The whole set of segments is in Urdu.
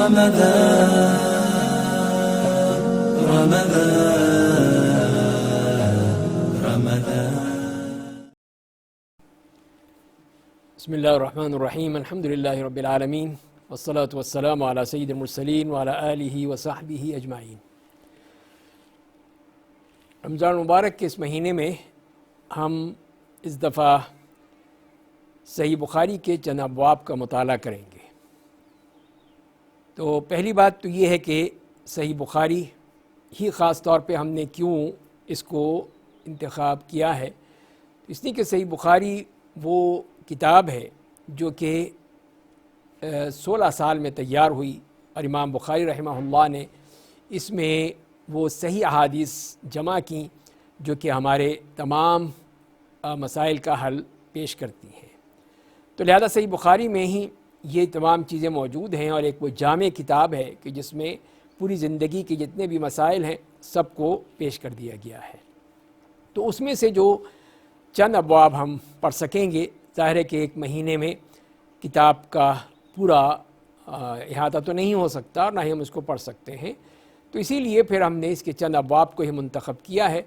بسم اللہ الرحمن الرحیم الحمد للہ رب العالمین والصلاة والسلام علی سید المرسلین وعلی آلہ وصحبہ اجمعین۔ رمضان مبارک کے اس مہینے میں ہم اس دفعہ صحیح بخاری کے چند ابواب کا مطالعہ کریں گے۔ تو پہلی بات تو یہ ہے کہ صحیح بخاری ہی خاص طور پہ ہم نے کیوں اس کو انتخاب کیا ہے، اس لیے کہ صحیح بخاری وہ کتاب ہے جو کہ 16 سال میں تیار ہوئی، اور امام بخاری رحمہ اللہ نے اس میں وہ صحیح احادیث جمع کیں جو کہ ہمارے تمام مسائل کا حل پیش کرتی ہیں۔ تو لہذا صحیح بخاری میں ہی یہ تمام چیزیں موجود ہیں، اور ایک وہ جامع کتاب ہے کہ جس میں پوری زندگی کے جتنے بھی مسائل ہیں سب کو پیش کر دیا گیا ہے۔ تو اس میں سے جو چند ابواب ہم پڑھ سکیں گے، ظاہر ہے کہ ایک مہینے میں کتاب کا پورا احاطہ تو نہیں ہو سکتا اور نہ ہی ہم اس کو پڑھ سکتے ہیں، تو اسی لیے پھر ہم نے اس کے چند ابواب کو ہی منتخب کیا ہے۔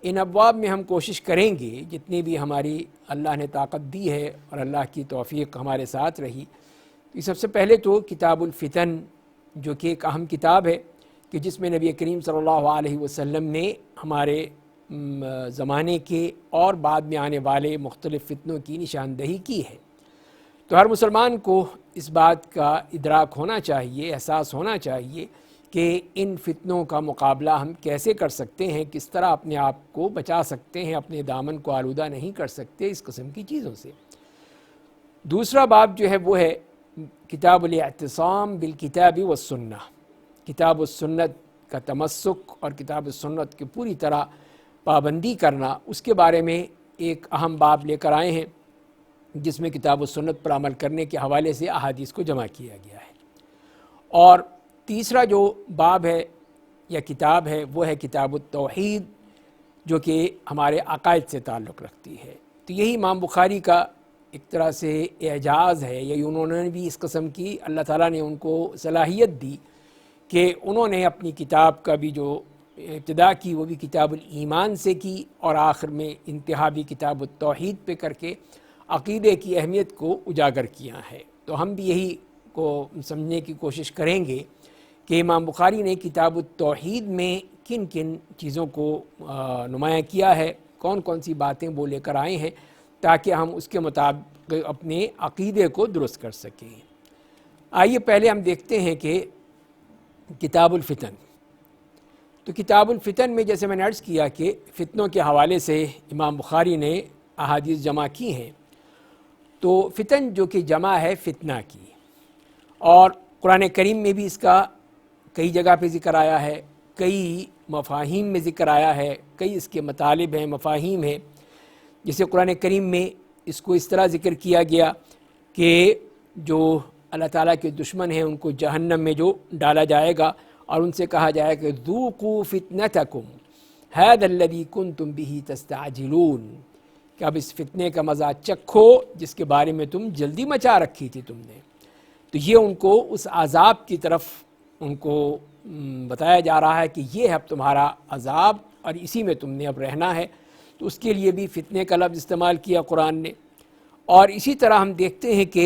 ان ابواب میں ہم کوشش کریں گے جتنی بھی ہماری اللہ نے طاقت دی ہے اور اللہ کی توفیق ہمارے ساتھ رہی، تو سب سے پہلے تو کتاب الفتن جو کہ ایک اہم کتاب ہے کہ جس میں نبی کریم صلی اللہ علیہ وسلم نے ہمارے زمانے کے اور بعد میں آنے والے مختلف فتنوں کی نشاندہی کی ہے۔ تو ہر مسلمان کو اس بات کا ادراک ہونا چاہیے، احساس ہونا چاہیے کہ ان فتنوں کا مقابلہ ہم کیسے کر سکتے ہیں، کس طرح اپنے آپ کو بچا سکتے ہیں، اپنے دامن کو آلودہ نہیں کر سکتے اس قسم کی چیزوں سے۔ دوسرا باب جو ہے وہ ہے کتاب الاعتصام بالکتاب والسنہ، کتاب السنت کا تمسک اور کتاب السنت کی پوری طرح پابندی کرنا، اس کے بارے میں ایک اہم باب لے کر آئے ہیں جس میں کتاب السنت پر عمل کرنے کے حوالے سے احادیث کو جمع کیا گیا ہے۔ اور تیسرا جو باب ہے یا کتاب ہے وہ ہے کتاب التوحید جو کہ ہمارے عقائد سے تعلق رکھتی ہے۔ تو یہی امام بخاری کا ایک طرح سے اعجاز ہے، یہی انہوں نے بھی اس قسم کی اللہ تعالیٰ نے ان کو صلاحیت دی کہ انہوں نے اپنی کتاب کا بھی جو ابتدا کی وہ بھی کتاب الایمان سے کی، اور آخر میں انتہا بھی کتاب التوحید پہ کر کے عقیدے کی اہمیت کو اجاگر کیا ہے۔ تو ہم بھی یہی کو سمجھنے کی کوشش کریں گے کہ امام بخاری نے کتاب التوحید میں کن کن چیزوں کو نمایاں کیا ہے، کون کون سی باتیں وہ لے کر آئے ہیں، تاکہ ہم اس کے مطابق اپنے عقیدے کو درست کر سکیں۔ آئیے پہلے ہم دیکھتے ہیں کہ کتاب الفتن۔ تو کتاب الفتن میں جیسے میں نے عرض کیا کہ فتنوں کے حوالے سے امام بخاری نے احادیث جمع کی ہیں، تو فتن جو کہ جمع ہے فتنہ کی، اور قرآن کریم میں بھی اس کا کئی جگہ پہ ذکر آیا ہے، کئی مفاہیم میں ذکر آیا ہے، کئی اس کے مطالب ہیں، مفاہیم ہیں۔ جیسے قرآن کریم میں اس کو اس طرح ذکر کیا گیا کہ جو اللہ تعالیٰ کے دشمن ہیں ان کو جہنم میں جو ڈالا جائے گا، اور ان سے کہا جائے کہ ذوقوا فتنتکم ھذا الذی کنتم بہ تستعجلون، کہ اب اس فتنے کا مزہ چکھو جس کے بارے میں تم جلدی مچا رکھی تھی تم نے۔ تو یہ ان کو اس عذاب کی طرف ان کو بتایا جا رہا ہے کہ یہ ہے اب تمہارا عذاب اور اسی میں تم نے اب رہنا ہے۔ تو اس کے لیے بھی فتنے کا لفظ استعمال کیا قرآن نے۔ اور اسی طرح ہم دیکھتے ہیں کہ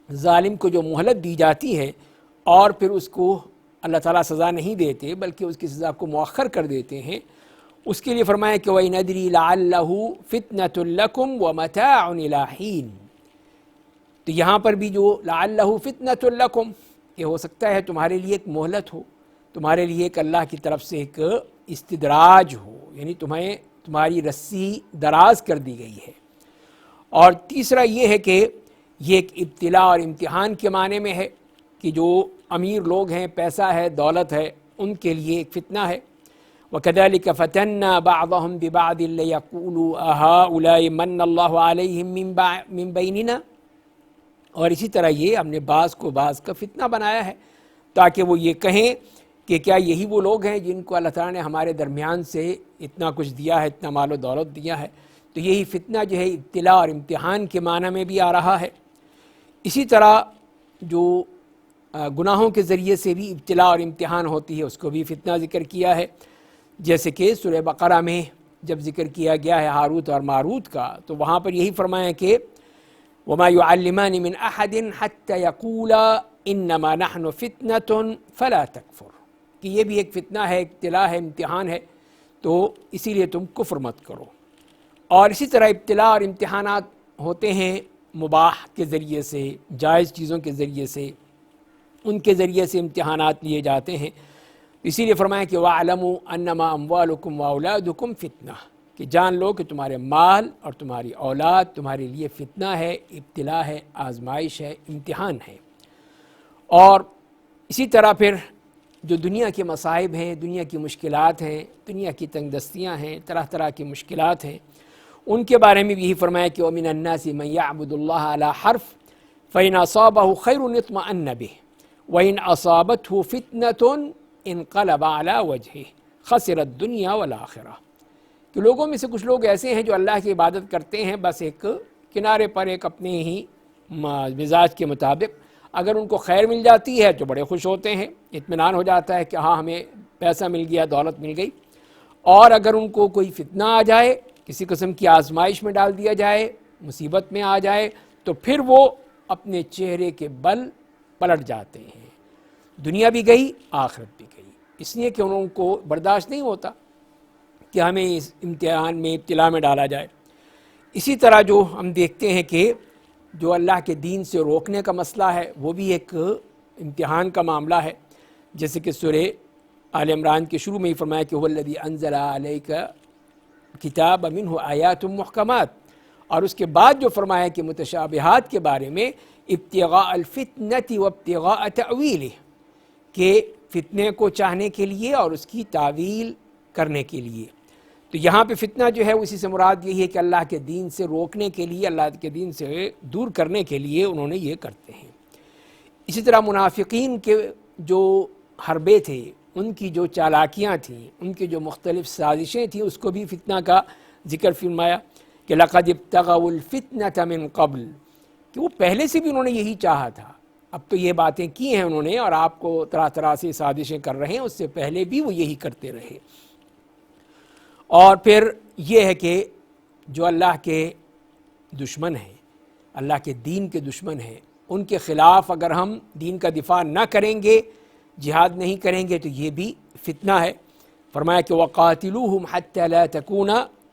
ظالم کو جو مہلت دی جاتی ہے اور پھر اس کو اللہ تعالیٰ سزا نہیں دیتے بلکہ اس کی سزا کو مؤخر کر دیتے ہیں، اس کے لیے فرمایا کہ وَإِنْ لَعَلَّهُ فِتْنَةٌ لَكُمْ وَمَتَاعٌ إِلَىٰ حِينٍ۔ تو یہاں پر بھی جو لَعَلَّهُ فِتْنَةٌ لَكُمْ، یہ ہو سکتا ہے تمہارے لیے ایک مہلت ہو، تمہارے لیے ایک اللہ کی طرف سے ایک استدراج ہو، یعنی تمہاری رسی دراز کر دی گئی ہے۔ اور تیسرا یہ ہے کہ یہ ایک ابتلاء اور امتحان کے معنی میں ہے کہ جو امیر لوگ ہیں، پیسہ ہے، دولت ہے، ان کے لیے ایک فتنہ ہے۔ وَكَذَلِكَ فَتَنَّا بَعْضَهُمْ بِبَعْضٍ لِيَقُولُوا أَهَٰؤُلَاءِ مَنَّ اللَّهُ عَلَيْهِمْ مِن بَيْنِنَا، اور اسی طرح یہ ہم نے بعض کو بعض کا فتنہ بنایا ہے تاکہ وہ یہ کہیں کہ کیا یہی وہ لوگ ہیں جن کو اللہ تعالیٰ نے ہمارے درمیان سے اتنا کچھ دیا ہے، اتنا مال و دولت دیا ہے۔ تو یہی فتنہ جو ہے ابتلاء اور امتحان کے معنی میں بھی آ رہا ہے۔ اسی طرح جو گناہوں کے ذریعے سے بھی ابتلا اور امتحان ہوتی ہے، اس کو بھی فتنہ ذکر کیا ہے، جیسے کہ سورہ بقرہ میں جب ذکر کیا گیا ہے ہاروت اور ماروت کا، تو وہاں پر یہی فرمایا کہ وَمَا يُعَلِّمَانِ مِنْ أَحَدٍ حَتَّى يَقُولَا إِنَّمَا نَحْنُ فِتْنَةٌ فَلَا تَكْفُرْ، کہ یہ بھی ایک فتنہ ہے، ابتلا ہے، امتحان ہے، تو اسی لیے تم کفر مت کرو۔ اور اسی طرح ابتلا اور امتحانات ہوتے ہیں مباح کے ذریعے سے، جائز چیزوں کے ذریعے سے، ان کے ذریعے سے امتحانات لیے جاتے ہیں۔ اسی لیے فرمایا کہ وَاعْلَمُوا أَنَّمَا أَمْوَالُكُمْ وَأَوْلَادُكُمْ فِتْنَةٌ، کہ جان لو کہ تمہارے مال اور تمہاری اولاد تمہارے لیے فتنہ ہے، ابتلا ہے، آزمائش ہے، امتحان ہے۔ اور اسی طرح پھر جو دنیا کے مصائب ہیں، دنیا کی مشکلات ہیں، دنیا کی تنگ دستیاں ہیں، طرح طرح کی مشکلات ہیں، ان کے بارے میں بھی یہی فرمایا کہ وَمِنَ النَّاسِ مَن يَعْبُدُ اللَّهَ عَلَى حَرْفٍ فَإِنْ أَصَابَهُ خَيْرٌ اطْمَأَنَّ بِهِ وَإِنْ أَصَابَتْهُ فِتْنَةٌ انقلب علی وجہہ خسر الدنیا والآخرہ، کہ لوگوں میں سے کچھ لوگ ایسے ہیں جو اللہ کی عبادت کرتے ہیں بس ایک کنارے پر، ایک اپنے ہی مزاج کے مطابق، اگر ان کو خیر مل جاتی ہے تو بڑے خوش ہوتے ہیں، اطمینان ہو جاتا ہے کہ ہاں ہمیں پیسہ مل گیا، دولت مل گئی، اور اگر ان کو کوئی فتنہ آ جائے، کسی قسم کی آزمائش میں ڈال دیا جائے، مصیبت میں آ جائے، تو پھر وہ اپنے چہرے کے بل پلٹ جاتے ہیں، دنیا بھی گئی، آخرت بھی گئی، اس لیے کہ ان کو برداشت نہیں ہوتا کہ ہمیں اس امتحان میں، ابتلا میں ڈالا جائے۔ اسی طرح جو ہم دیکھتے ہیں کہ جو اللہ کے دین سے روکنے کا مسئلہ ہے، وہ بھی ایک امتحان کا معاملہ ہے، جیسے کہ سورہ آل عمران کے شروع میں ہی فرمایا کہ هو الذی انزل علیک کتاب منہ آیات محکمات، اور اس کے بعد جو فرمایا کہ متشابہات کے بارے میں ابتغاء الفتنۃ وابتغاء تأویلہ، کہ فتنے کو چاہنے کے لیے اور اس کی تعویل کرنے کے لیے۔ تو یہاں پہ فتنہ جو ہے اسی سے مراد یہی ہے کہ اللہ کے دین سے روکنے کے لیے، اللہ کے دین سے دور کرنے کے لیے انہوں نے یہ کرتے ہیں۔ اسی طرح منافقین کے جو حربے تھے، ان کی جو چالاکیاں تھیں، ان کی جو مختلف سازشیں تھیں، اس کو بھی فتنہ کا ذکر فرمایا کہ لَقَدِ ابْتَغَوُا الْفِتْنَةَ مِن قَبْلِ، کہ وہ پہلے سے بھی انہوں نے یہی چاہا تھا، اب تو یہ باتیں کی ہیں انہوں نے اور آپ کو طرح طرح سے سازشیں کر رہے ہیں، اس سے پہلے بھی وہ یہی کرتے رہے۔ اور پھر یہ ہے کہ جو اللہ کے دشمن ہیں، اللہ کے دین کے دشمن ہیں، ان کے خلاف اگر ہم دین کا دفاع نہ کریں گے، جہاد نہیں کریں گے، تو یہ بھی فتنہ ہے۔ فرمایا کہ وَقَاتِلُوهُمْ حَتَّى لَا تَكُونَ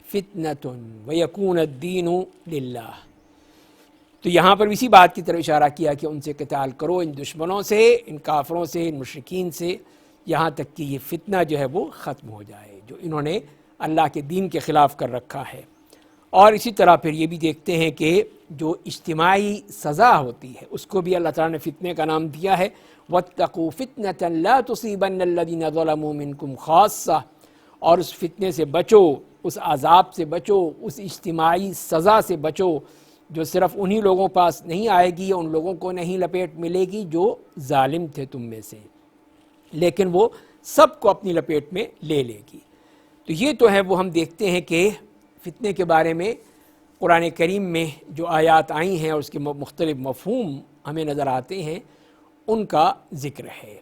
فِتْنَةٌ وَيَكُونَ الدِّينُ لِلَّهِ، تو یہاں پر اسی بات کی طرف اشارہ کیا کہ ان سے قتال کرو، ان دشمنوں سے، ان کافروں سے، ان مشرکین سے، یہاں تک کہ یہ فتنہ جو ہے وہ ختم ہو جائے جو انہوں نے اللہ کے دین کے خلاف کر رکھا ہے۔ اور اسی طرح پھر یہ بھی دیکھتے ہیں کہ جو اجتماعی سزا ہوتی ہے اس کو بھی اللہ تعالیٰ نے فتنے کا نام دیا ہے، وَاتَّقُوا فِتْنَةً لَا تُصِيبَنَّ الَّذِينَ ظَلَمُوا مِنْكُمْ خَاصَّةً، اور اس فتنے سے بچو، اس عذاب سے بچو، اس اجتماعی سزا سے بچو جو صرف انہی لوگوں پاس نہیں آئے گی، ان لوگوں کو نہیں لپیٹ ملے گی جو ظالم تھے تم میں سے، لیکن وہ سب کو اپنی لپیٹ میں لے لے گی۔ تو یہ تو ہے وہ ہم دیکھتے ہیں کہ فتنے کے بارے میں قرآن کریم میں جو آیات آئی ہیں اور اس کے مختلف مفہوم ہمیں نظر آتے ہیں، ان کا ذکر ہے۔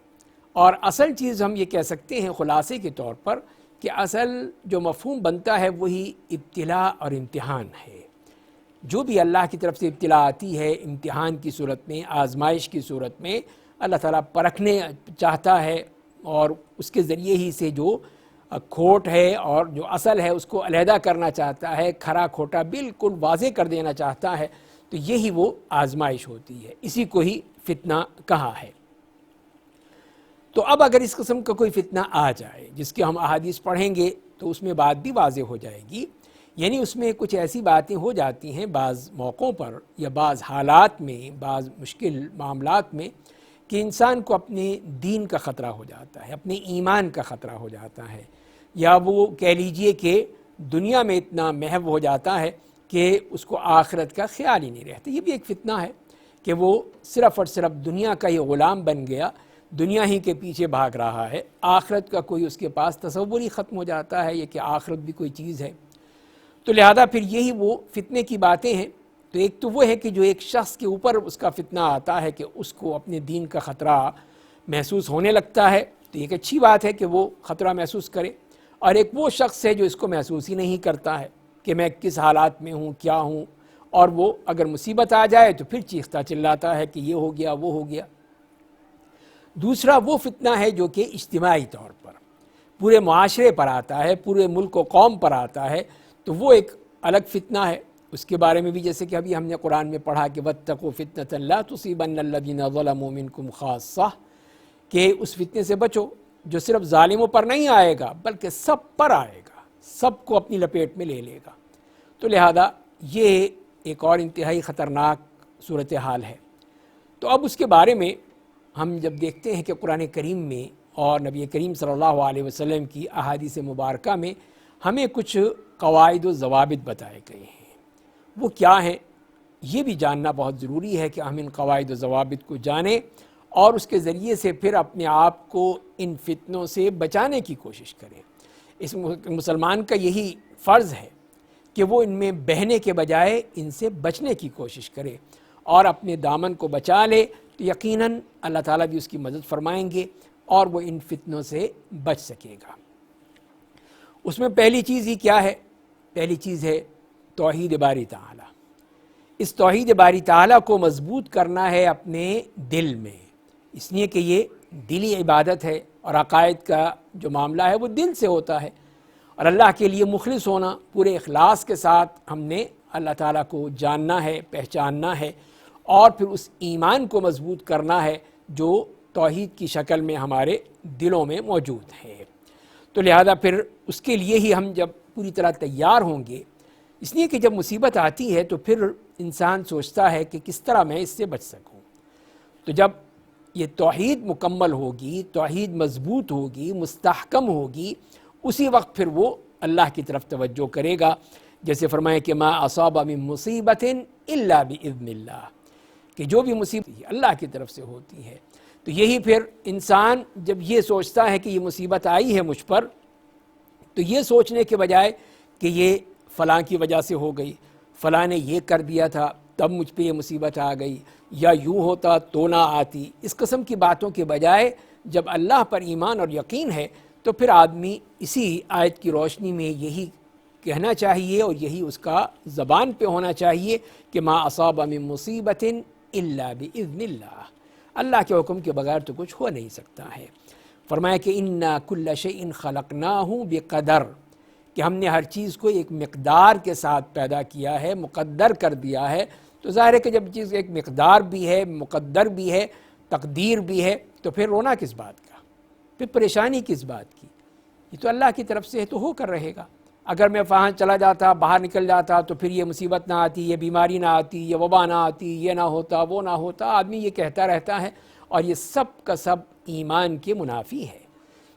اور اصل چیز ہم یہ کہہ سکتے ہیں خلاصے کے طور پر کہ اصل جو مفہوم بنتا ہے وہی ابتلا اور امتحان ہے۔ جو بھی اللہ کی طرف سے ابتلا آتی ہے امتحان کی صورت میں، آزمائش کی صورت میں، اللہ تعالیٰ پرکھنے چاہتا ہے اور اس کے ذریعے ہی سے جو کھوٹ ہے اور جو اصل ہے اس کو علیحدہ کرنا چاہتا ہے، کھرا کھوٹا بالکل واضح کر دینا چاہتا ہے، تو یہی وہ آزمائش ہوتی ہے، اسی کو ہی فتنہ کہا ہے۔ تو اب اگر اس قسم کا کوئی فتنہ آ جائے جس کے ہم احادیث پڑھیں گے تو اس میں بات بھی واضح ہو جائے گی، یعنی اس میں کچھ ایسی باتیں ہو جاتی ہیں بعض موقعوں پر یا بعض حالات میں، بعض مشکل معاملات میں، کہ انسان کو اپنے دین کا خطرہ ہو جاتا ہے، اپنے ایمان کا خطرہ ہو جاتا ہے، یا وہ کہہ لیجئے کہ دنیا میں اتنا محو ہو جاتا ہے کہ اس کو آخرت کا خیال ہی نہیں رہتا۔ یہ بھی ایک فتنہ ہے کہ وہ صرف اور صرف دنیا کا ہی غلام بن گیا، دنیا ہی کے پیچھے بھاگ رہا ہے، آخرت کا کوئی اس کے پاس تصور ہی ختم ہو جاتا ہے، یہ کہ آخرت بھی کوئی چیز ہے۔ تو لہذا پھر یہی وہ فتنے کی باتیں ہیں تو ایک تو وہ ہے کہ جو ایک شخص کے اوپر اس کا فتنہ آتا ہے کہ اس کو اپنے دین کا خطرہ محسوس ہونے لگتا ہے، تو ایک اچھی بات ہے کہ وہ خطرہ محسوس کرے، اور ایک وہ شخص ہے جو اس کو محسوس ہی نہیں کرتا ہے کہ میں کس حالات میں ہوں، کیا ہوں، اور وہ اگر مصیبت آ جائے تو پھر چیختا چلاتا ہے کہ یہ ہو گیا، وہ ہو گیا۔ دوسرا وہ فتنہ ہے جو کہ اجتماعی طور پر پورے معاشرے پر آتا ہے، پورے ملک و قوم پر آتا ہے، تو وہ ایک الگ فتنہ ہے۔ اس کے بارے میں بھی جیسے کہ ابھی ہم نے قرآن میں پڑھا کہ وَاتَّقُوا فِتْنَةً لَا تُصِيبَنَّ الَّذِينَ ظَلَمُوا مِنْكُمْ خَاصَّةً، کہ اس فتنے سے بچو جو صرف ظالموں پر نہیں آئے گا بلکہ سب پر آئے گا، سب کو اپنی لپیٹ میں لے لے گا۔ تو لہذا یہ ایک اور انتہائی خطرناک صورتحال ہے۔ تو اب اس کے بارے میں ہم جب دیکھتے ہیں کہ قرآن کریم میں اور نبی کریم صلی اللہ علیہ وسلم کی احادیث مبارکہ میں ہمیں کچھ قواعد و ضوابط بتائے گئے ہیں، وہ کیا ہیں یہ بھی جاننا بہت ضروری ہے کہ ہم ان قواعد و ضوابط کو جانیں اور اس کے ذریعے سے پھر اپنے آپ کو ان فتنوں سے بچانے کی کوشش کریں۔ اس مسلمان کا یہی فرض ہے کہ وہ ان میں بہنے کے بجائے ان سے بچنے کی کوشش کرے اور اپنے دامن کو بچا لے، تو یقیناً اللہ تعالیٰ بھی اس کی مدد فرمائیں گے اور وہ ان فتنوں سے بچ سکے گا۔ اس میں پہلی چیز ہی کیا ہے؟ پہلی چیز ہے توحید باری تعالیٰ۔ اس توحید باری تعالیٰ کو مضبوط کرنا ہے اپنے دل میں، اس لیے کہ یہ دلی عبادت ہے اور عقائد کا جو معاملہ ہے وہ دل سے ہوتا ہے، اور اللہ کے لیے مخلص ہونا، پورے اخلاص کے ساتھ ہم نے اللہ تعالیٰ کو جاننا ہے، پہچاننا ہے، اور پھر اس ایمان کو مضبوط کرنا ہے جو توحید کی شکل میں ہمارے دلوں میں موجود ہے۔ تو لہذا پھر اس کے لیے ہی ہم جب پوری طرح تیار ہوں گے، اس لیے کہ جب مصیبت آتی ہے تو پھر انسان سوچتا ہے کہ کس طرح میں اس سے بچ سکوں۔ تو جب یہ توحید مکمل ہوگی، توحید مضبوط ہوگی، مستحکم ہوگی، اسی وقت پھر وہ اللہ کی طرف توجہ کرے گا، جیسے فرمائے کہ ما اصاب من مصیبت الا باذن اللہ، کہ جو بھی مصیبت اللہ کی طرف سے ہوتی ہے۔ تو یہی پھر انسان جب یہ سوچتا ہے کہ یہ مصیبت آئی ہے مجھ پر، تو یہ سوچنے کے بجائے کہ یہ فلاں کی وجہ سے ہو گئی، فلاں نے یہ کر دیا تھا تب مجھ پہ یہ مصیبت آ گئی، یا یوں ہوتا تو نہ آتی، اس قسم کی باتوں کے بجائے جب اللہ پر ایمان اور یقین ہے تو پھر آدمی اسی آیت کی روشنی میں یہی کہنا چاہیے اور یہی اس کا زبان پہ ہونا چاہیے کہ ما اصاب من مصیبت الا باذن اللہ، اللہ کے حکم کے بغیر تو کچھ ہو نہیں سکتا ہے۔ فرمایا کہ انا کل شیء خلقناہ بقدر، کہ ہم نے ہر چیز کو ایک مقدار کے ساتھ پیدا کیا ہے، مقدر کر دیا ہے۔ تو ظاہر ہے کہ جب چیز ایک مقدار بھی ہے، مقدر بھی ہے، تقدیر بھی ہے، تو پھر رونا کس بات کا، پھر پریشانی کس بات کی؟ یہ تو اللہ کی طرف سے ہے تو ہو کر رہے گا۔ اگر میں وہاں چلا جاتا، باہر نکل جاتا، تو پھر یہ مصیبت نہ آتی، یہ بیماری نہ آتی، یہ وبا نہ آتی، یہ نہ ہوتا، وہ نہ ہوتا، آدمی یہ کہتا رہتا ہے، اور یہ سب کا سب ایمان کے منافی ہے۔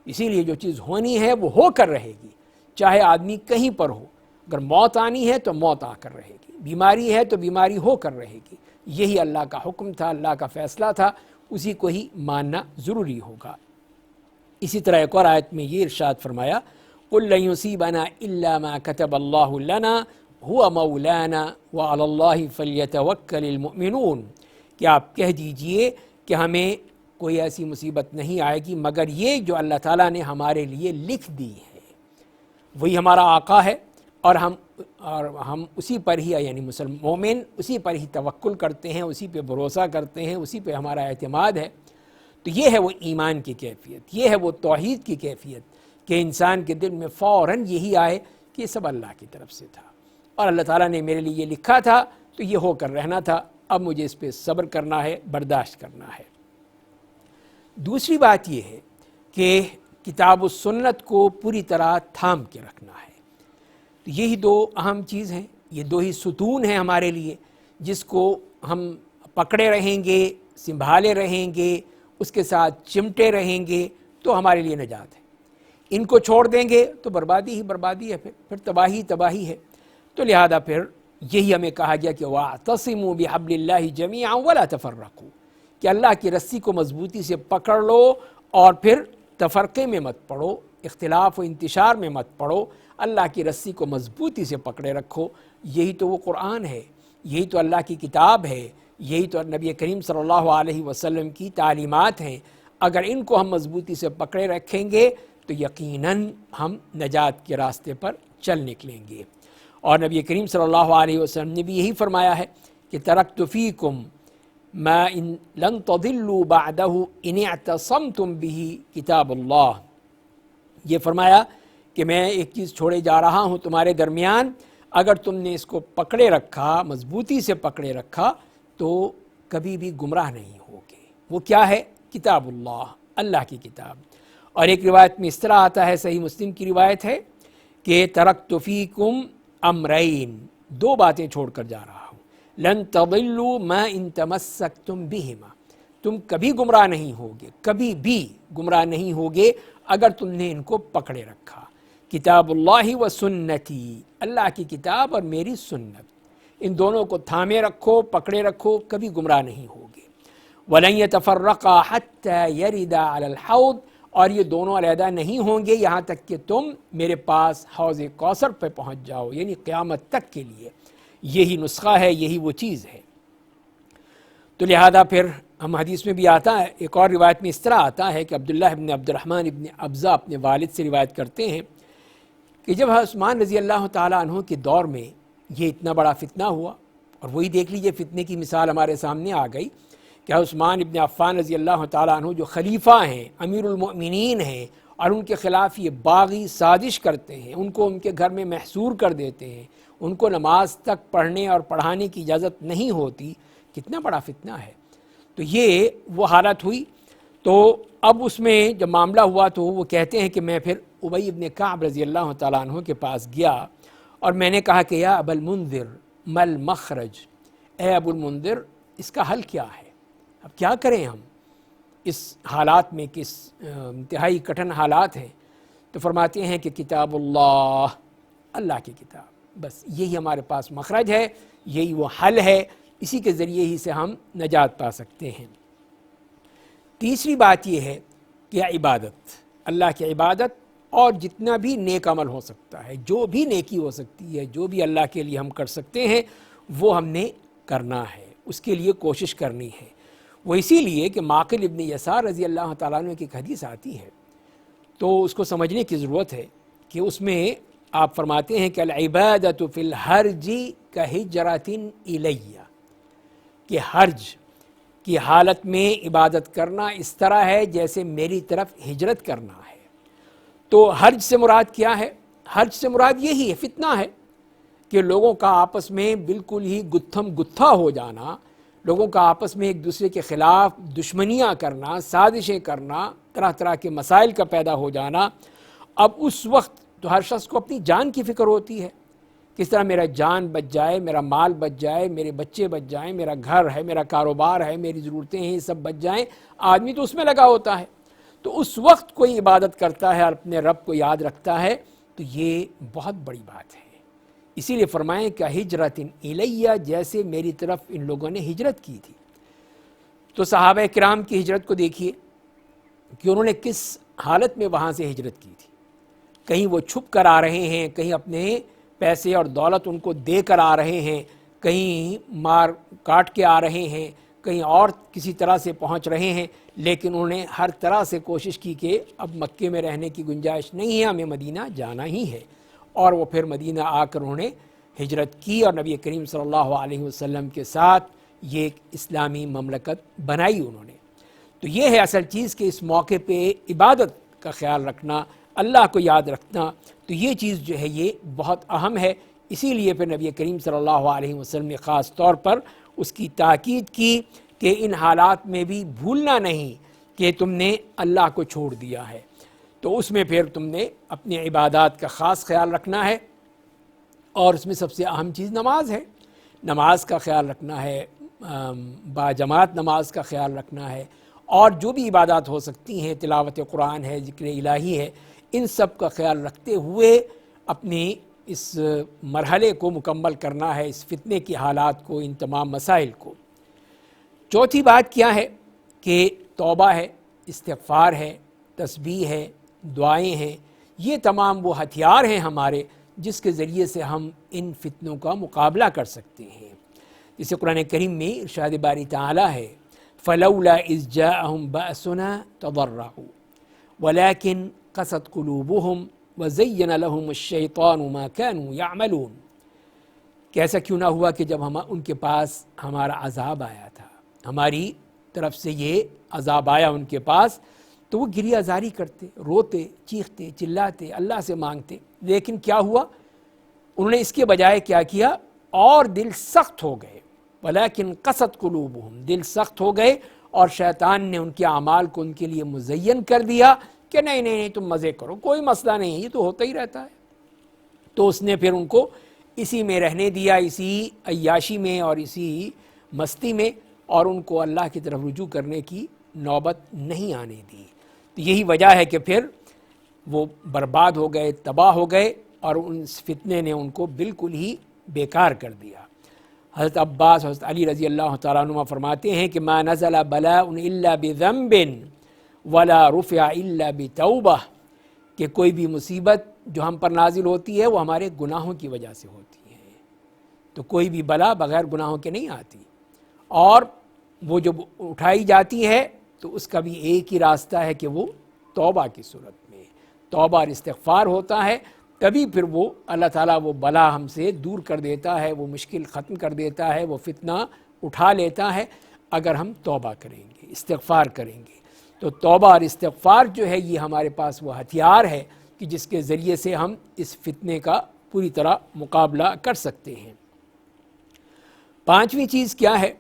اسی لیے جو چیز ہونی ہے وہ ہو کر رہے گی، چاہے آدمی کہیں پر ہو۔ اگر موت آنی ہے تو موت آ کر رہے گی، بیماری ہے تو بیماری ہو کر رہے گی۔ یہی اللہ کا حکم تھا، اللہ کا فیصلہ تھا، اسی کو ہی ماننا ضروری ہوگا۔ اسی طرح ایک اور آیت میں یہ ارشاد فرمایا قُلْ لَن يُصِيبَنَا إِلَّا مَا كَتَبَ اللَّهُ لَنَا هُوَ مَوْلَانَا وَعَلَى اللَّهِ فَلْيَتَوَكَّلِ الْمُؤْمِنُونَ، کہ آپ کہہ دیجئے کہ ہمیں کوئی ایسی مصیبت نہیں آئے گی مگر یہ جو اللہ تعالیٰ نے ہمارے لیے لکھ دی ہے، وہی ہمارا آقا ہے، اور ہم اسی پر ہی، یعنی مومن اسی پر ہی توکل کرتے ہیں، اسی پہ بھروسہ کرتے ہیں، اسی پہ ہمارا اعتماد ہے۔ تو یہ ہے وہ ایمان کی کیفیت، یہ ہے وہ توحید کی کیفیت کہ انسان کے دل میں فوراً یہی آئے کہ یہ سب اللہ کی طرف سے تھا، اور اللہ تعالیٰ نے میرے لیے یہ لکھا تھا تو یہ ہو کر رہنا تھا، اب مجھے اس پہ صبر کرنا ہے، برداشت کرنا ہے۔ دوسری بات یہ ہے کہ کتاب و سنت کو پوری طرح تھام کے رکھنا ہے۔ تو یہی دو اہم چیز ہیں، یہ دو ہی ستون ہیں ہمارے لیے، جس کو ہم پکڑے رہیں گے، سنبھالے رہیں گے، اس کے ساتھ چمٹے رہیں گے تو ہمارے لیے نجات ہے۔ ان کو چھوڑ دیں گے تو بربادی ہی بربادی ہے، پھر تباہی تباہی ہے۔ تو لہذا پھر یہی ہمیں کہا گیا کہ وَاعْتَصِمُوا بِحَبْلِ اللَّهِ جَمِيعًا وَلَا تَفَرَّقُوا، کہ اللہ کی رسی کو مضبوطی سے پکڑ لو اور پھر تفرقے میں مت پڑو، اختلاف و انتشار میں مت پڑو، اللہ کی رسی کو مضبوطی سے پکڑے رکھو۔ یہی تو وہ قرآن ہے، یہی تو اللہ کی کتاب ہے، یہی تو نبی کریم صلی اللہ علیہ وسلم کی تعلیمات ہیں، اگر ان کو ہم مضبوطی سے پکڑے رکھیں گے تو یقیناً ہم نجات کے راستے پر چل نکلیں گے۔ اور نبی کریم صلی اللہ علیہ وسلم نے بھی یہی فرمایا ہے کہ ترکت فیکم ما ان لن تضلوا بعدہ ان اعتصمتم بہ کتاب اللہ، یہ فرمایا کہ میں ایک چیز چھوڑے جا رہا ہوں تمہارے درمیان، اگر تم نے اس کو پکڑے رکھا، مضبوطی سے پکڑے رکھا تو کبھی بھی گمراہ نہیں ہوگے۔ وہ کیا ہے؟ کتاب اللہ، اللہ کی کتاب۔ اور ایک روایت میں اس طرح آتا ہے، صحیح مسلم کی روایت ہے کہ ترکت فیکم امرین، دو باتیں چھوڑ کر جا رہا ہوں، لن تضلوا ما ان تمسکتم بہما، تم کبھی گمراہ نہیں ہوگے، کبھی بھی گمراہ نہیں ہوگے اگر تم نے ان کو پکڑے رکھا۔ کتاب اللہ و سنتی، اللہ کی کتاب اور میری سنت، ان دونوں کو تھامے رکھو، پکڑے رکھو، کبھی گمراہ نہیں ہوگے۔ وَلَن يَتَفَرَّقَا حَتَّى يَرِدَا عَلَى الْحَوْضِ، اور یہ دونوں علیحدہ نہیں ہوں گے یہاں تک کہ تم میرے پاس حوض کوثر پہ پہنچ جاؤ، یعنی قیامت تک کے لیے یہی نسخہ ہے، یہی وہ چیز ہے۔ تو لہذا پھر ہم حدیث میں بھی آتا ہے، ایک اور روایت میں اس طرح آتا ہے کہ عبداللہ ابن عبد الرحمن ابن ابزہ اپنے والد سے روایت کرتے ہیں کہ جب عثمان رضی اللہ تعالیٰ عنہ کے دور میں یہ اتنا بڑا فتنہ ہوا، اور وہی دیکھ لیجئے فتنے کی مثال ہمارے سامنے آ گئی کہ عثمان ابن عفان رضی اللہ تعالیٰ عنہ جو خلیفہ ہیں، امیر المؤمنین ہیں، اور ان کے خلاف یہ باغی سازش کرتے ہیں، ان کو ان کے گھر میں محصور کر دیتے ہیں، ان کو نماز تک پڑھنے اور پڑھانے کی اجازت نہیں ہوتی، کتنا بڑا فتنہ ہے۔ تو یہ وہ حالت ہوئی۔ تو اب اس میں جب معاملہ ہوا تو وہ کہتے ہیں کہ میں پھر ابی ابن کعب رضی اللہ تعالیٰ عنہ کے پاس گیا اور میں نے کہا کہ یا ابا المنذر ما المخرج، اے ابو المنذر اس کا حل کیا ہے، اب کیا کریں ہم اس حالات میں، کس انتہائی کٹھن حالات ہیں؟ تو فرماتے ہیں کہ کتاب اللہ، اللہ کی کتاب، بس یہی ہمارے پاس مخرج ہے، یہی وہ حل ہے، اسی کے ذریعے ہی سے ہم نجات پا سکتے ہیں۔ تیسری بات یہ ہے کہ عبادت، اللہ کی عبادت، اور جتنا بھی نیک عمل ہو سکتا ہے، جو بھی نیکی ہو سکتی ہے، جو بھی اللہ کے لیے ہم کر سکتے ہیں وہ ہم نے کرنا ہے، اس کے لیے کوشش کرنی ہے۔ وہ اسی لیے کہ معقل ابن یسار رضی اللہ تعالیٰ عنہ کی ایک حدیث آتی ہے تو اس کو سمجھنے کی ضرورت ہے کہ اس میں آپ فرماتے ہیں کہ العبادۃ فی الحرج کہجرۃ الی، کہ حرج کی حالت میں عبادت کرنا اس طرح ہے جیسے میری طرف ہجرت کرنا ہے۔ تو حرج سے مراد کیا ہے؟ حرج سے مراد یہی ہے، فتنہ ہے، کہ لوگوں کا آپس میں بالکل ہی گتھم گتھا ہو جانا، لوگوں کا آپس میں ایک دوسرے کے خلاف دشمنیاں کرنا، سازشیں کرنا، طرح طرح کے مسائل کا پیدا ہو جانا۔ اب اس وقت تو ہر شخص کو اپنی جان کی فکر ہوتی ہے، کس طرح میرا جان بچ جائے، میرا مال بچ جائے، میرے بچے بچ جائیں، میرا گھر ہے، میرا کاروبار ہے، میری ضرورتیں ہیں، یہ سب بچ جائیں۔ آدمی تو اس میں لگا ہوتا ہے۔ تو اس وقت کوئی عبادت کرتا ہے اور اپنے رب کو یاد رکھتا ہے تو یہ بہت بڑی بات ہے۔ اسی لیے فرمائیں کہ ہجرت الیہ، جیسے میری طرف ان لوگوں نے ہجرت کی تھی۔ تو صحابہ کرام کی ہجرت کو دیکھیے کہ انہوں نے کس حالت میں وہاں سے ہجرت کی تھی۔ کہیں وہ چھپ کر آ رہے ہیں، کہیں اپنے پیسے اور دولت ان کو دے کر آ رہے ہیں، کہیں مار کاٹ کے آ رہے ہیں، کہیں اور کسی طرح سے پہنچ رہے ہیں، لیکن انہوں نے ہر طرح سے کوشش کی کہ اب مکے میں رہنے کی گنجائش نہیں ہے، ہمیں مدینہ جانا ہی ہے۔ اور وہ پھر مدینہ آ کر انہوں نے ہجرت کی اور نبی کریم صلی اللہ علیہ وسلم کے ساتھ یہ ایک اسلامی مملکت بنائی انہوں نے۔ تو یہ ہے اصل چیز کہ اس موقع پہ عبادت کا خیال رکھنا، اللہ کو یاد رکھنا، تو یہ چیز جو ہے یہ بہت اہم ہے۔ اسی لیے پھر نبی کریم صلی اللہ علیہ وسلم نے خاص طور پر اس کی تاکید کی کہ ان حالات میں بھی بھولنا نہیں کہ تم نے اللہ کو چھوڑ دیا ہے۔ تو اس میں پھر تم نے اپنی عبادات کا خاص خیال رکھنا ہے، اور اس میں سب سے اہم چیز نماز ہے۔ نماز کا خیال رکھنا ہے، باجماعت نماز کا خیال رکھنا ہے، اور جو بھی عبادات ہو سکتی ہیں، تلاوت قرآن ہے، ذکر الہی ہے، ان سب کا خیال رکھتے ہوئے اپنے اس مرحلے کو مکمل کرنا ہے، اس فتنے کی حالات کو، ان تمام مسائل کو۔ چوتھی بات کیا ہے کہ توبہ ہے، استغفار ہے، تسبیح ہے، دعائیں ہیں، یہ تمام وہ ہتھیار ہیں ہمارے جس کے ذریعے سے ہم ان فتنوں کا مقابلہ کر سکتے ہیں۔ جسے قرآن کریم میں ارشاد باری تعالیٰ ہے فلولا اذ جاءہم بأسنا تضرعوا ولكن قست قلوبهم وزین لهم الشیطان ما كانوا يعملون، کہ ایسا کیوں نہ ہوا کہ جب ان کے پاس ہمارا عذاب آیا تھا، ہماری طرف سے یہ عذاب آیا ان کے پاس، تو وہ گریہ زاری کرتے، روتے، چیختے، چلاتے، اللہ سے مانگتے، لیکن کیا ہوا؟ انہوں نے اس کے بجائے کیا کیا؟ اور دل سخت ہو گئے، ولیکن قست قلوبہم، دل سخت ہو گئے، اور شیطان نے ان کے اعمال کو ان کے لیے مزین کر دیا کہ نہیں نہیں نہیں تم مزے کرو، کوئی مسئلہ نہیں ہے، یہ تو ہوتا ہی رہتا ہے۔ تو اس نے پھر ان کو اسی میں رہنے دیا، اسی عیاشی میں اور اسی مستی میں، اور ان کو اللہ کی طرف رجوع کرنے کی نوبت نہیں آنے دی۔ تو یہی وجہ ہے کہ پھر وہ برباد ہو گئے، تباہ ہو گئے، اور اس فتنے نے ان کو بالکل ہی بیکار کر دیا۔ حضرت عباس، حضرت علی رضی اللہ تعالیٰ عنہ فرماتے ہیں کہ ما نزل بلاء الا بذنب ولا رفع الا بتوبہ، کہ کوئی بھی مصیبت جو ہم پر نازل ہوتی ہے وہ ہمارے گناہوں کی وجہ سے ہوتی ہے، تو کوئی بھی بلا بغیر گناہوں کے نہیں آتی، اور وہ جب اٹھائی جاتی ہے تو اس کا بھی ایک ہی راستہ ہے کہ وہ توبہ کی صورت میں توبہ اور استغفار ہوتا ہے، تبھی پھر وہ اللہ تعالیٰ وہ بلا ہم سے دور کر دیتا ہے، وہ مشکل ختم کر دیتا ہے، وہ فتنہ اٹھا لیتا ہے، اگر ہم توبہ کریں گے، استغفار کریں گے۔ تو توبہ اور استغفار جو ہے یہ ہمارے پاس وہ ہتھیار ہے کہ جس کے ذریعے سے ہم اس فتنے کا پوری طرح مقابلہ کر سکتے ہیں۔ پانچویں چیز کیا ہے؟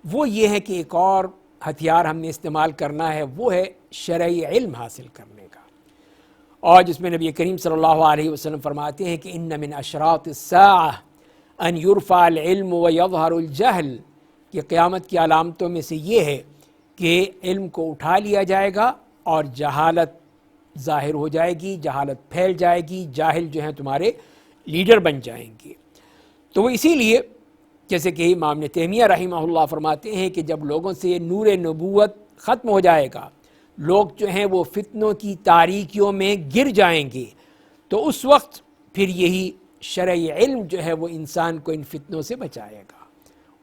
وہ یہ ہے کہ ایک اور ہتھیار ہم نے استعمال کرنا ہے، وہ ہے شرعی علم حاصل کرنے کا، اور جس میں نبی کریم صلی اللہ علیہ وسلم فرماتے ہیں کہ ان من اشراط الساعہ ان یرفع العلم ویظہر الجہل، کہ قیامت کی علامتوں میں سے یہ ہے کہ علم کو اٹھا لیا جائے گا اور جہالت ظاہر ہو جائے گی، جہالت پھیل جائے گی، جاہل جو ہیں تمہارے لیڈر بن جائیں گے۔ تو وہ اسی لیے جیسے کہ امام ابن تیمیہ رحمہ اللہ فرماتے ہیں کہ جب لوگوں سے نور نبوت ختم ہو جائے گا، لوگ جو ہیں وہ فتنوں کی تاریکیوں میں گر جائیں گے، تو اس وقت پھر یہی شرعی علم جو ہے وہ انسان کو ان فتنوں سے بچائے گا۔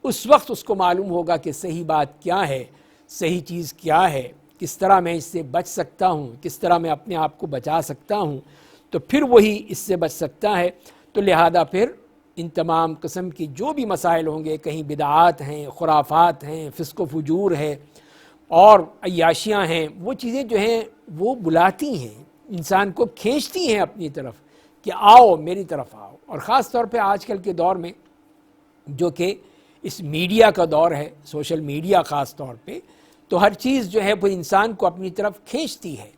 اس وقت اس کو معلوم ہوگا کہ صحیح بات کیا ہے، صحیح چیز کیا ہے، کس طرح میں اس سے بچ سکتا ہوں، کس طرح میں اپنے آپ کو بچا سکتا ہوں، تو پھر وہی اس سے بچ سکتا ہے۔ تو لہذا پھر ان تمام قسم کی جو بھی مسائل ہوں گے، کہیں بدعات ہیں، خرافات ہیں، فسق و فجور ہے اور عیاشیاں ہیں، وہ چیزیں جو ہیں وہ بلاتی ہیں، انسان کو کھینچتی ہیں اپنی طرف کہ آؤ میری طرف آؤ۔ اور خاص طور پہ آج کل کے دور میں جو کہ اس میڈیا کا دور ہے، سوشل میڈیا خاص طور پہ، تو ہر چیز جو ہے وہ انسان کو اپنی طرف کھینچتی ہے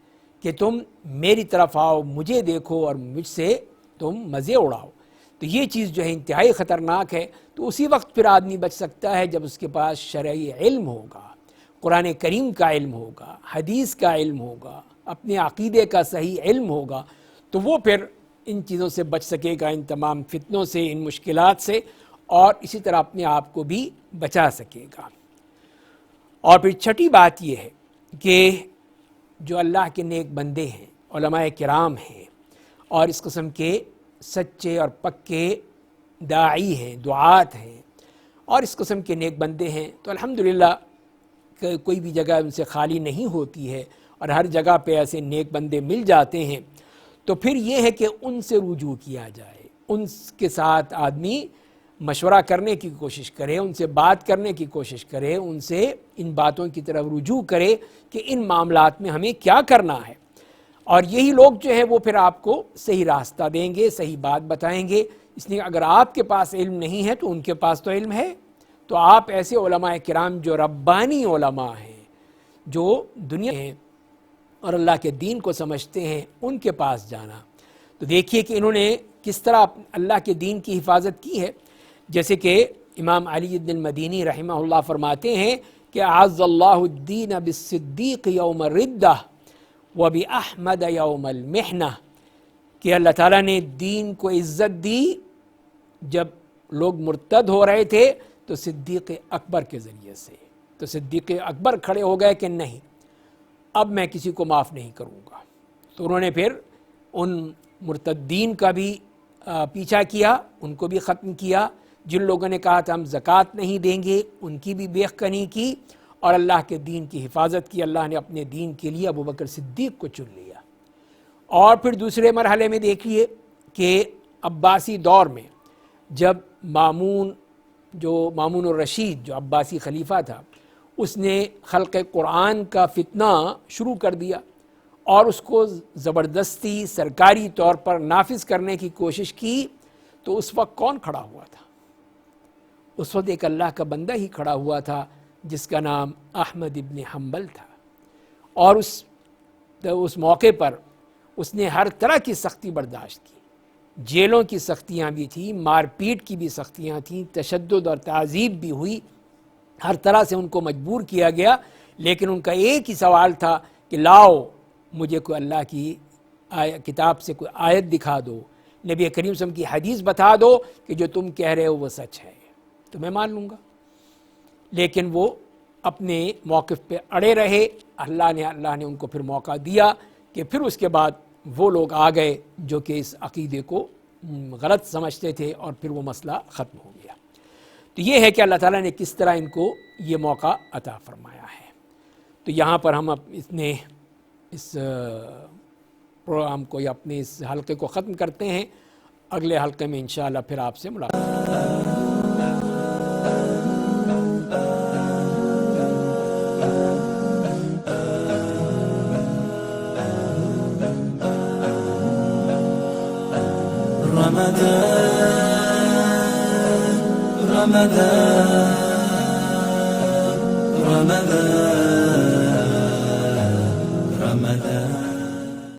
کہ تم میری طرف آؤ، مجھے دیکھو اور مجھ سے تم مزے اڑاؤ۔ تو یہ چیز جو ہے انتہائی خطرناک ہے۔ تو اسی وقت پھر آدمی بچ سکتا ہے جب اس کے پاس شرعی علم ہوگا، قرآن کریم کا علم ہوگا، حدیث کا علم ہوگا، اپنے عقیدے کا صحیح علم ہوگا، تو وہ پھر ان چیزوں سے بچ سکے گا، ان تمام فتنوں سے، ان مشکلات سے، اور اسی طرح اپنے آپ کو بھی بچا سکے گا۔ اور پھر چھٹی بات یہ ہے کہ جو اللہ کے نیک بندے ہیں، علماء کرام ہیں، اور اس قسم کے سچے اور پکے داعی ہیں، دعات ہیں، اور اس قسم کے نیک بندے ہیں، تو الحمدللہ کوئی بھی جگہ ان سے خالی نہیں ہوتی ہے، اور ہر جگہ پہ ایسے نیک بندے مل جاتے ہیں۔ تو پھر یہ ہے کہ ان سے رجوع کیا جائے، ان کے ساتھ آدمی مشورہ کرنے کی کوشش کرے، ان سے بات کرنے کی کوشش کرے، ان سے ان باتوں کی طرف رجوع کرے کہ ان معاملات میں ہمیں کیا کرنا ہے، اور یہی لوگ جو ہے وہ پھر آپ کو صحیح راستہ دیں گے، صحیح بات بتائیں گے۔ اس لیے اگر آپ کے پاس علم نہیں ہے تو ان کے پاس تو علم ہے، تو آپ ایسے علماء کرام جو ربانی علماء ہیں، جو دنیا ہیں اور اللہ کے دین کو سمجھتے ہیں، ان کے پاس جانا۔ تو دیکھیے کہ انہوں نے کس طرح اللہ کے دین کی حفاظت کی ہے۔ جیسے کہ امام علی بن المدینی رحمہ اللہ فرماتے ہیں کہ اعز اللہ الدین بالصدیق یوم الردہ وباحمد یوم المحنہ، کہ اللہ تعالیٰ نے دین کو عزت دی جب لوگ مرتد ہو رہے تھے تو صدیق اکبر کے ذریعے سے۔ تو صدیق اکبر کھڑے ہو گئے کہ نہیں، اب میں کسی کو معاف نہیں کروں گا۔ تو انہوں نے پھر ان مرتدین کا بھی پیچھا کیا، ان کو بھی ختم کیا، جن لوگوں نے کہا تھا ہم زکوٰۃ نہیں دیں گے ان کی بھی بیخکنی کی، اور اللہ کے دین کی حفاظت کی۔ اللہ نے اپنے دین کے لیے ابوبکر صدیق کو چن لیا۔ اور پھر دوسرے مرحلے میں دیکھیے کہ عباسی دور میں جب مامون الرشید جو عباسی خلیفہ تھا، اس نے خلق قرآن کا فتنہ شروع کر دیا اور اس کو زبردستی سرکاری طور پر نافذ کرنے کی کوشش کی، تو اس وقت کون کھڑا ہوا تھا؟ اس وقت ایک اللہ کا بندہ ہی کھڑا ہوا تھا جس کا نام احمد ابن حنبل تھا، اور اس موقع پر اس نے ہر طرح کی سختی برداشت کی۔ جیلوں کی سختیاں بھی تھیں، مار پیٹ کی بھی سختیاں تھیں، تشدد اور تعذیب بھی ہوئی، ہر طرح سے ان کو مجبور کیا گیا، لیکن ان کا ایک ہی سوال تھا کہ لاؤ مجھے کوئی اللہ کی کتاب سے کوئی آیت دکھا دو، نبی کریم صلی اللہ علیہ وسلم کی حدیث بتا دو کہ جو تم کہہ رہے ہو وہ سچ ہے، تو میں مان لوں گا۔ لیکن وہ اپنے موقف پہ اڑے رہے۔ اللہ نے ان کو پھر موقع دیا کہ پھر اس کے بعد وہ لوگ آ گئے جو کہ اس عقیدے کو غلط سمجھتے تھے، اور پھر وہ مسئلہ ختم ہو گیا۔ تو یہ ہے کہ اللہ تعالیٰ نے کس طرح ان کو یہ موقع عطا فرمایا ہے۔ تو یہاں پر ہم اپنے اس پروگرام کو یا اپنے اس حلقے کو ختم کرتے ہیں۔ اگلے حلقے میں انشاءاللہ پھر آپ سے ملاقات۔ رمضان